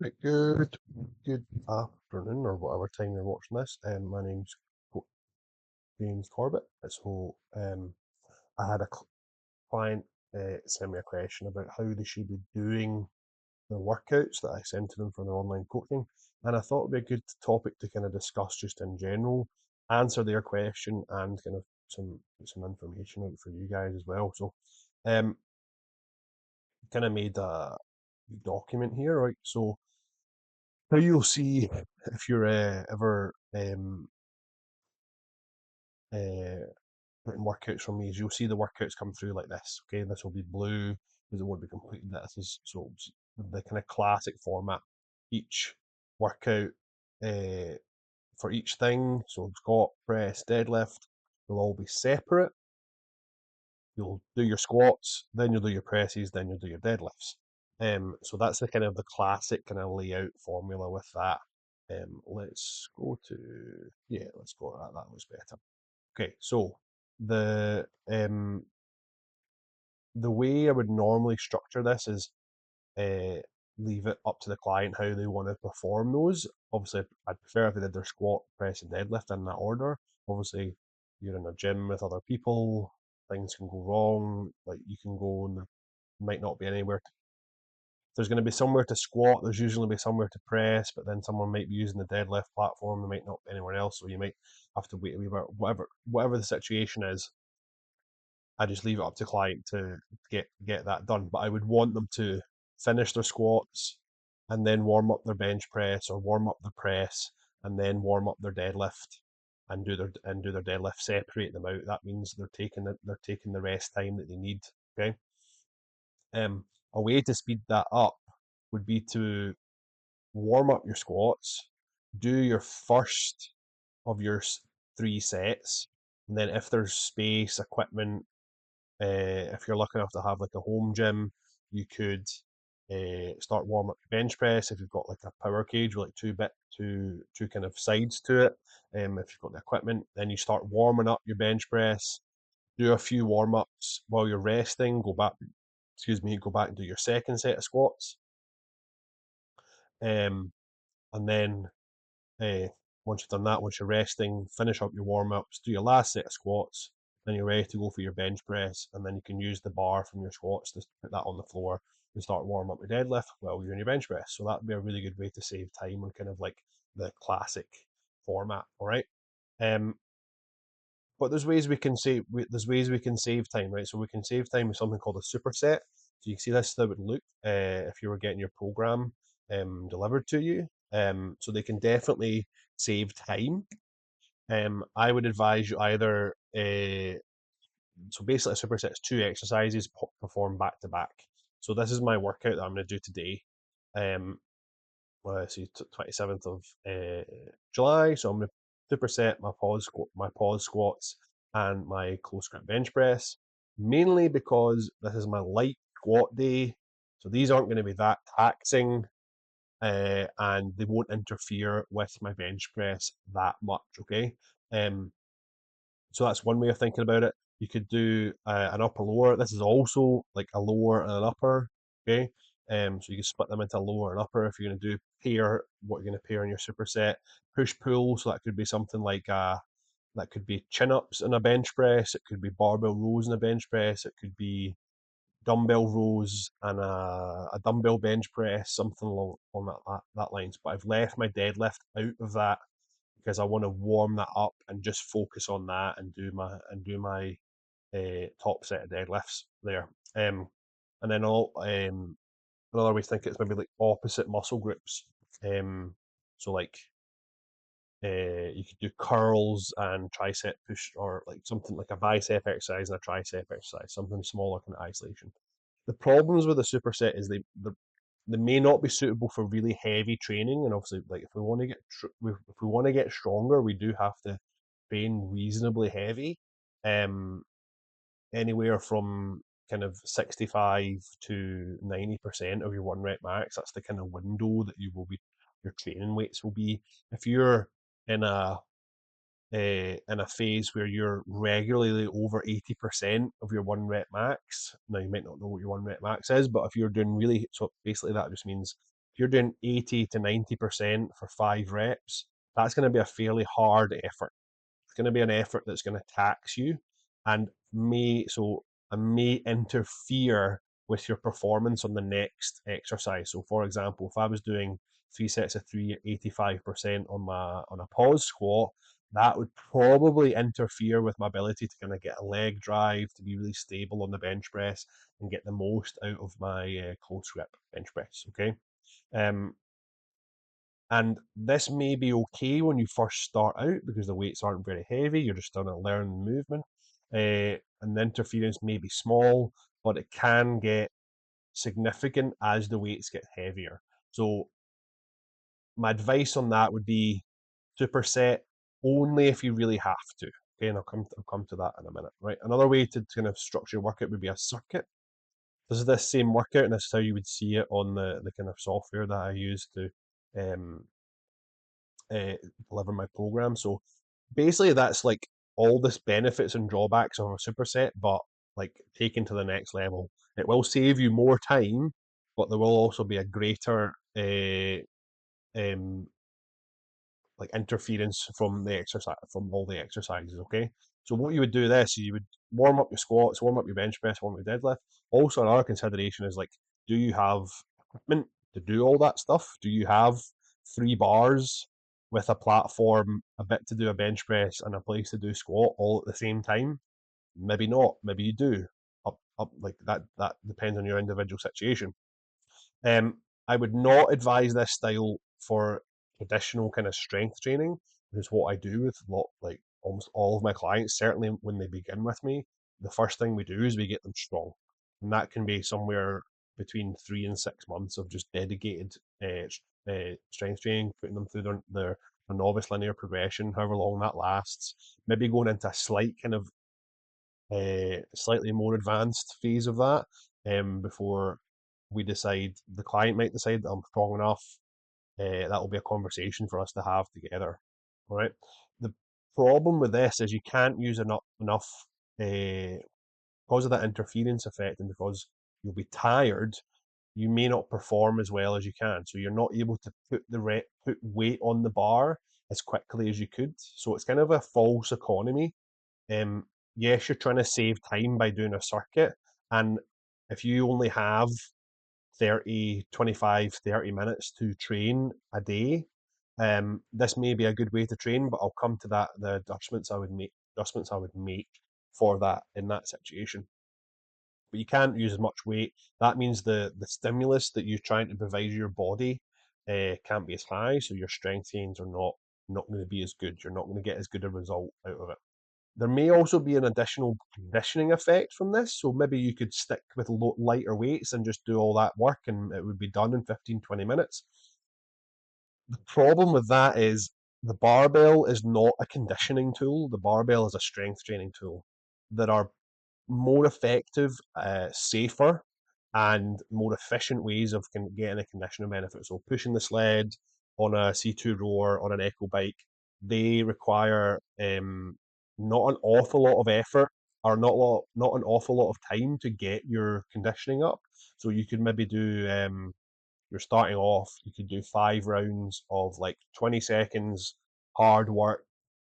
Right, good afternoon or whatever time you're watching this. My name's James Corbett. I had a client send me a question about how they should be doing the workouts that I sent to them for their online coaching, and I thought it'd be a good topic to kind of discuss just in general, answer their question, and kind of some information out for you guys as well. So, um, kind of made a document here, right? So how you'll see if you're ever uh, putting workouts from me is you'll see the workouts come through like this. Okay, this will be blue because it won't be completed. This is so the kind of classic format. Each workout uh, for each thing, so squat, press, deadlift, will all be separate. You'll do your squats, then you'll do your presses, then you'll do your deadlifts. So that's the kind of the classic kind of layout formula with that. Let's go to let's go to that. That looks better. Okay, so the um the way I would normally structure this is uh, leave it up to the client how they want to perform those. Obviously, I'd prefer if they did their squat, press, and deadlift in that order. Obviously, you're in a gym with other people, things can go wrong. Like you can go and there might not be anywhere. There's going to be somewhere to squat. There's usually be somewhere to press, but then someone might be using the deadlift platform. There might not be anywhere else, so you might have to wait a wee bit. Whatever the situation is, I just leave it up to client to get that done. But I would want them to finish their squats and then warm up their bench press or warm up their press and then warm up their deadlift and do their deadlift. Separate them out. That means they're taking the rest time that they need. Okay. A way to speed that up would be to warm up your squats, do your first of your 3 sets, and then if there's space, equipment, if you're lucky enough to have like a home gym, you could start warm up your bench press. If you've got like a power cage with like two kind of sides to it, if you've got the equipment, then you start warming up your bench press. Do a few warm ups while you're resting. Go back and do your second set of squats, um, and then uh, once you've done that, once you're resting, finish up your warm ups, do your last set of squats, then you're ready to go for your bench press, and then you can use the bar from your squats to put that on the floor and start warming up your deadlift while you're in your bench press. So that'd be a really good way to save time on kind of like the classic format. All right. Um, but there's ways we can save time, right? So we can save time with something called a superset. So you can see this how it would look if you were getting your program delivered to you. So they can definitely save time. I would advise you either so basically a superset is 2 exercises performed back to back. So this is my workout that I'm going to do today. Um, see, 27th of July. So I'm going to superset my pause squats and my close grip bench press, mainly because this is my light squat day. So these aren't going to be that taxing, and they won't interfere with my bench press that much. Okay, um, so that's one way of thinking about it. You could do an upper lower. This is also like a lower and an upper. Okay. So you can split them into lower and upper if you're going to do pair what you're going to pair in your superset. Push pull. So that could be something like that could be chin ups in a bench press. It could be barbell rows in a bench press. It could be dumbbell rows and a dumbbell bench press, something along that lines. But I've left my deadlift out of that because I want to warm that up and just focus on that and do my top set of deadlifts there. And then another way to think it's maybe like opposite muscle groups. So like you could do curls and tricep push, or like something like a bicep exercise and a tricep exercise, something smaller kind of isolation. The problems with a superset is they may not be suitable for really heavy training, and obviously, like if we want to if we want to get stronger, we do have to train reasonably heavy, um, anywhere from kind of 65 to 90% of your 1 rep max. That's the kind of window that your training weights will be. If you're in a phase where you're regularly over 80% of your 1 rep max. Now, you might not know what your 1 rep max is, but if you're doing really, so basically that just means you're doing 80 to 90% for 5 reps, that's going to be a fairly hard effort. It's going to be an effort that's going to tax you and may interfere with your performance on the next exercise. So for example, if I was doing 3 sets of three at 85% on a pause squat, that would probably interfere with my ability to kind of get a leg drive, to be really stable on the bench press and get the most out of my close grip bench press. Okay. Um, and this may be okay when you first start out because the weights aren't very heavy, you're just starting to learn the movement. And the interference may be small, but it can get significant as the weights get heavier. So my advice on that would be superset only if you really have to. Okay, and I'll come to that in a minute. Right. Another way to kind of structure your workout would be a circuit. This is the same workout, and this is how you would see it on the kind of software that I use to um, deliver my program. So basically, that's like all the benefits and drawbacks of a superset, but like taken to the next level. It will save you more time, but there will also be a greater um, like interference from the exercise from all the exercises. Okay, so what you would do this is you would warm up your squats, warm up your bench press, warm up your deadlift. Also, another consideration is like, do you have equipment to do all that stuff? Do you have 3 bars with a platform, a bit to do a bench press, and a place to do squat all at the same time? Maybe not. Maybe you do. Up like that. That depends on your individual situation. I would not advise this style for traditional kind of strength training, which is what I do with like almost all of my clients. Certainly when they begin with me, the first thing we do is we get them strong, and that can be somewhere between 3 and 6 months of just dedicated strength training, putting them through their novice linear progression, however long that lasts. Maybe going into a slight kind of slightly more advanced phase of that before the client might decide that I'm strong enough. That will be a conversation for us to have together. All right. The problem with this is you can't use enough because of that interference effect, and because you'll be tired, you may not perform as well as you can. So you're not able to put weight on the bar as quickly as you could. So it's kind of a false economy. um, yes, you're trying to save time by doing a circuit, and if you only have 30, 25, 30 minutes to train a day, this may be a good way to train, but I'll come to that, the adjustments I would make for that in that situation. But you can't use as much weight. That means the stimulus that you're trying to provide your body can't be as high, so your strength gains are not going to be as good. You're not going to get as good a result out of it. There may also be an additional conditioning effect from this. So maybe you could stick with lighter weights and just do all that work and it would be done in 15, 20 minutes. The problem with that is the barbell is not a conditioning tool. The barbell is a strength training tool. There are more effective, safer, and more efficient ways of getting a conditioning benefit. So pushing the sled on a C2 rower on an echo bike, they require not an awful lot of effort or not an awful lot of time to get your conditioning up. So you could maybe do you're starting off, you could do 5 rounds of like 20 seconds hard work,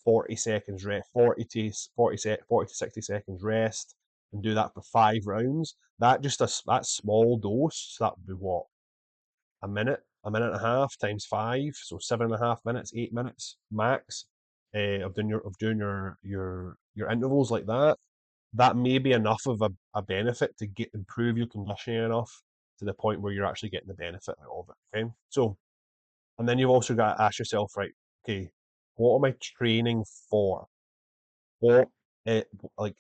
40 seconds rest, 40 to 60 seconds rest, and do that for 5 rounds. That small dose, so that would be what, a minute and a half times five, so 7.5 minutes, 8 minutes max of doing your intervals like that. That may be enough of a benefit to improve your conditioning enough to the point where you're actually getting the benefit out of it. Okay, so and then you've also got to ask yourself, right? Okay, what am I training for? What it like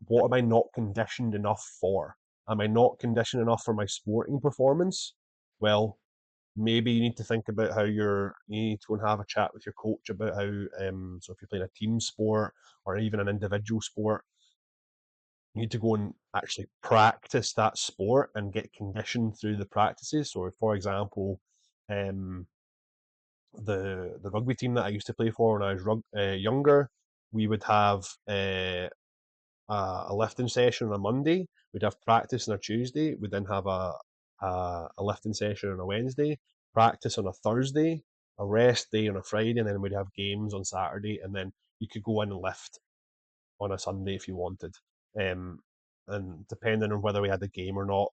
what am I not conditioned enough for? Am I not conditioned enough for my sporting performance? Well, maybe you need to think about you need to go and have a chat with your coach about how so if you're playing a team sport or even an individual sport, you need to go and actually practice that sport and get conditioned through the practices. So for example, um the rugby team that I used to play for when I was younger, we would have a lifting session on a Monday. We'd have practice on a Tuesday. We'd then have a lifting session on a Wednesday, practice on a Thursday, a rest day on a Friday, and then we'd have games on Saturday, and then you could go in and lift on a Sunday if you wanted. Um, and depending on whether we had a game or not,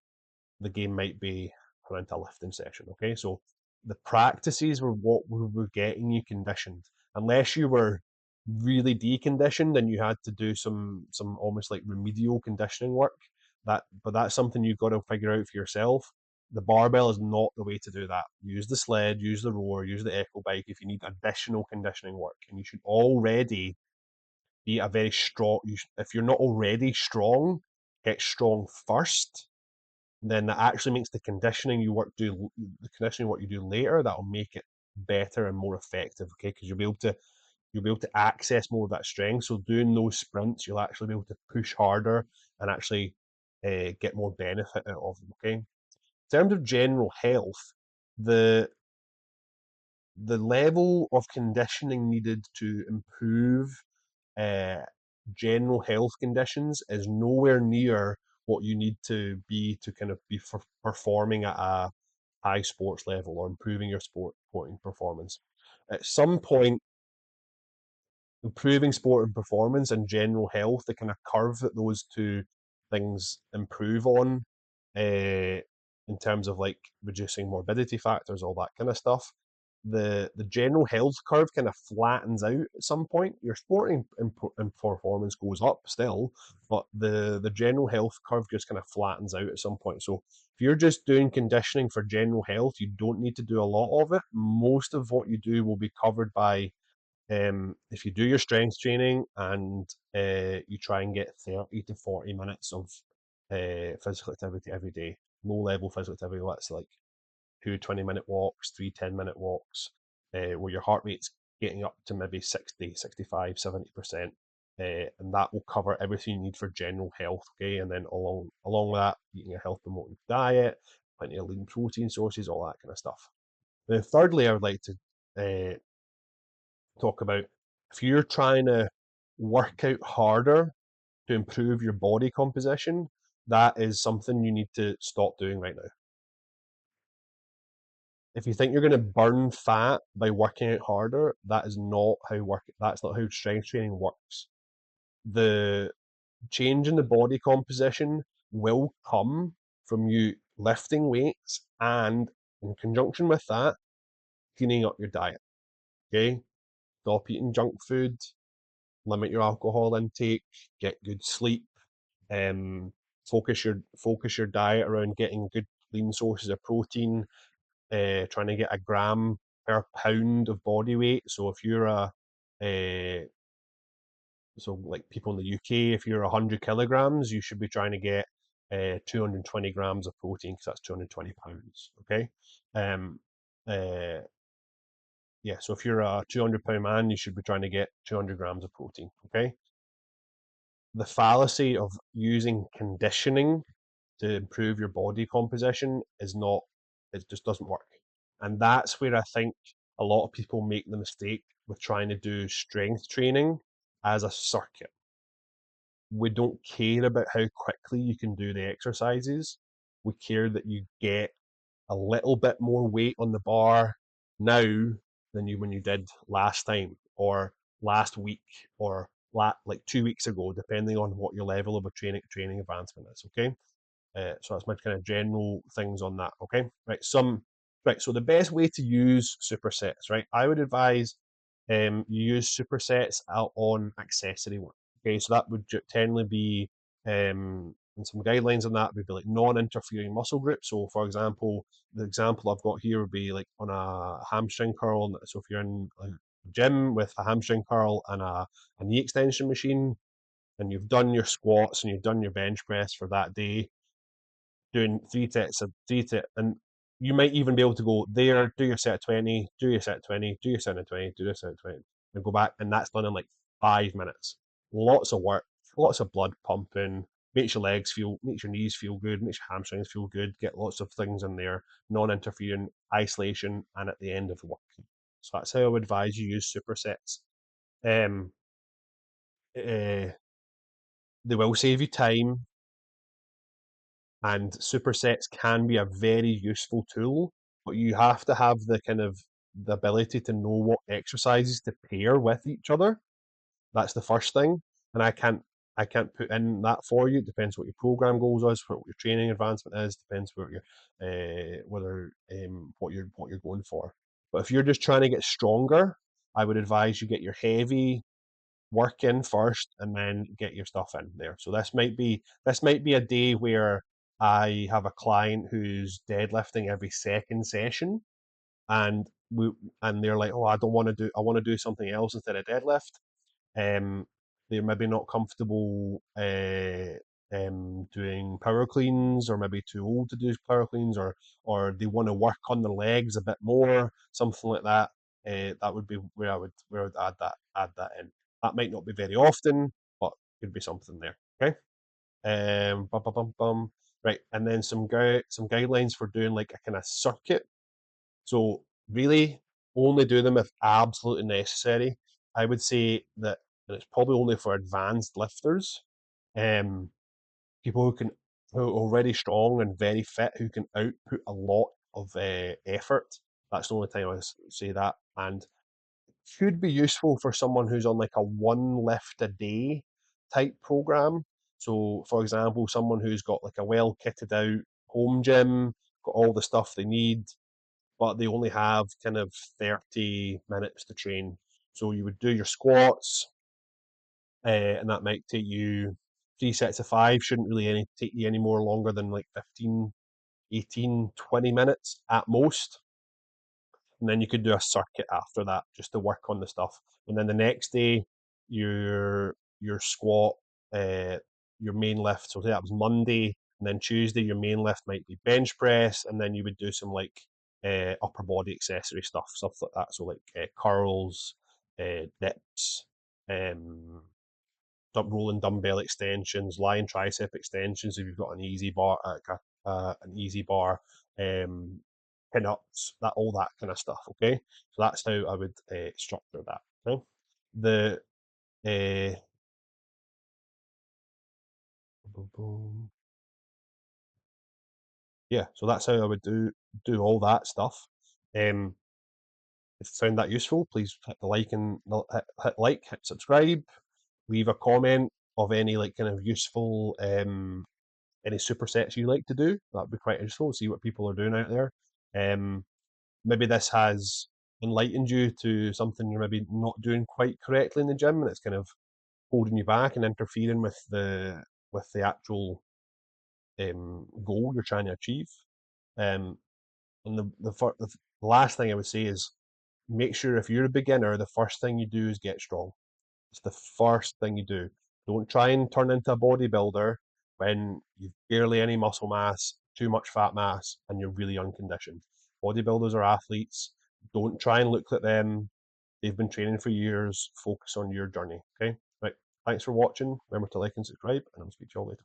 the game might be around a lifting session. Okay, so the practices were what were getting you conditioned. Unless you were really deconditioned and you had to do some almost like remedial conditioning work. But that's something you've got to figure out for yourself. The barbell is not the way to do that. Use the sled, use the rower, use the echo bike if you need additional conditioning work, and you should already be a very strong. If you're not already strong, get strong first. Then that actually makes the conditioning work you do later, that'll make it better and more effective. Okay, because you'll be able to access more of that strength. So doing those sprints, you'll actually be able to push harder and actually get more benefit out of them. Okay. In terms of general health, the the level of conditioning needed to improve uh, general health conditions is nowhere near what you need to be to kind of be performing at a high sports level or improving your sporting performance. At some point, improving sport and performance and general health, the kind of curve that those two things improve on, in terms of like reducing morbidity factors, all that kind of stuff. The general health curve kind of flattens out at some point. Your sporting performance goes up still, but the general health curve just kind of flattens out at some point. So if you're just doing conditioning for general health, you don't need to do a lot of it. Most of what you do will be covered by if you do your strength training and you try and get 30 to 40 minutes of physical activity every day, low level physical activity, that's like two 20-minute walks, three 10-minute walks, where your heart rate's getting up to maybe 60, 65, 70%. And that will cover everything you need for general health. Okay. And then along with that, eating a health promoting diet, plenty of lean protein sources, all that kind of stuff. Then thirdly, I would like to talk about if you're trying to work out harder to improve your body composition, that is something you need to stop doing right now. If you think you're going to burn fat by working out harder, that's not how strength training works. The change in the body composition will come from you lifting weights and in conjunction with that, cleaning up your diet. Okay? Stop eating junk food, limit your alcohol intake, get good sleep, um, focus your diet around getting good lean sources of protein, trying to get a gram per pound of body weight. So if you're uh, so like people in the UK, if you're 100 kilograms, you should be trying to get 220 grams of protein because that's 220 pounds. Okay. Um, uh, yeah. So if you're a 200-pound man, you should be trying to get 200 grams of protein. Okay. The fallacy of using conditioning to improve your body composition is not, it just doesn't work. And that's where I think a lot of people make the mistake with trying to do strength training as a circuit. We don't care about how quickly you can do the exercises. We care that you get a little bit more weight on the bar now than you when you did last time or last week or like 2 weeks ago, depending on what your level of a training advancement is. Okay. So that's my kind of general things on that. Okay, right. So the best way to use supersets, right? I would advise you use supersets out on accessory work. Okay, so that would generally be and some guidelines on that would be like non-interfering muscle groups. So, for example, the example I've got here would be like on a hamstring curl. So, if you're in a gym with a hamstring curl and a knee extension machine, and you've done your squats and you've done your bench press for that day, doing and you might even be able to go there, do your set of 20, do your set of 20, do your set of 20, do your set of 20, and go back, and that's done in like 5 minutes. Lots of work, lots of blood pumping, makes your knees feel good, makes your hamstrings feel good, get lots of things in there, non-interfering, isolation, and at the end of the work. So that's how I would advise you use supersets. Um, uh, they will save you time, and supersets can be a very useful tool but you have to have the kind of the ability to know what exercises to pair with each other. That's the first thing, and I can't put in that for you. It depends what your program goals is, what your training advancement is. Depends what your whether what you're going for. But if you're just trying to get stronger, I would advise you get your heavy work in first, and then get your stuff in there. So this might be a day where I have a client who's deadlifting every second session, and they're like, oh, I want to do something else instead of deadlift. um, they're maybe not comfortable doing power cleans, or maybe too old to do power cleans, or they want to work on their legs a bit more, something like that. That would be where I would add that in. That might not be very often, but could be something there. Okay. Bum, bum, bum, bum. Right, and then some guidelines for doing like a kind of circuit. So really, only do them if absolutely necessary. I would say that, and it's probably only for advanced lifters, um, people who are already strong and very fit, who can output a lot of effort. That's the only time I say that, and could be useful for someone who's on like a one lift a day type program. So, for example, someone who's got like a well kitted out home gym, got all the stuff they need, but they only have kind of 30 minutes to train. So you would do your squats, and that might take you 3 sets of 5, shouldn't really take you any more longer than like 15, 18, 20 minutes at most. And then you could do a circuit after that just to work on the stuff. And then the next day, your squat, uh, your main lift. So say that was Monday, and then Tuesday your main lift might be bench press, and then you would do some like upper body accessory stuff like that. So like curls, dips, um, rolling dumbbell extensions, lying tricep extensions if you've got an easy bar, um, pin ups, that all that kind of stuff. Okay, so that's how I would structure that. Okay, the uh, yeah, so that's how I would do all that stuff. Um, if you found that useful, please hit the like and hit subscribe, leave a comment of any like kind of useful any supersets you like to do. That'd be quite useful. See what people are doing out there. Um, Maybe this has enlightened you to something you're maybe not doing quite correctly in the gym, and it's kind of holding you back and interfering with the actual goal you're trying to achieve. Um, and the last thing I would say is make sure if you're a beginner, the first thing you do is get strong. It's the first thing you do. Don't try and turn into a bodybuilder when you've barely any muscle mass, too much fat mass, and you're really unconditioned. Bodybuilders are athletes. Don't try and look like them. They've been training for years. Focus on your journey. Okay? Right. Thanks for watching. Remember to like and subscribe, and I'll speak to you all later.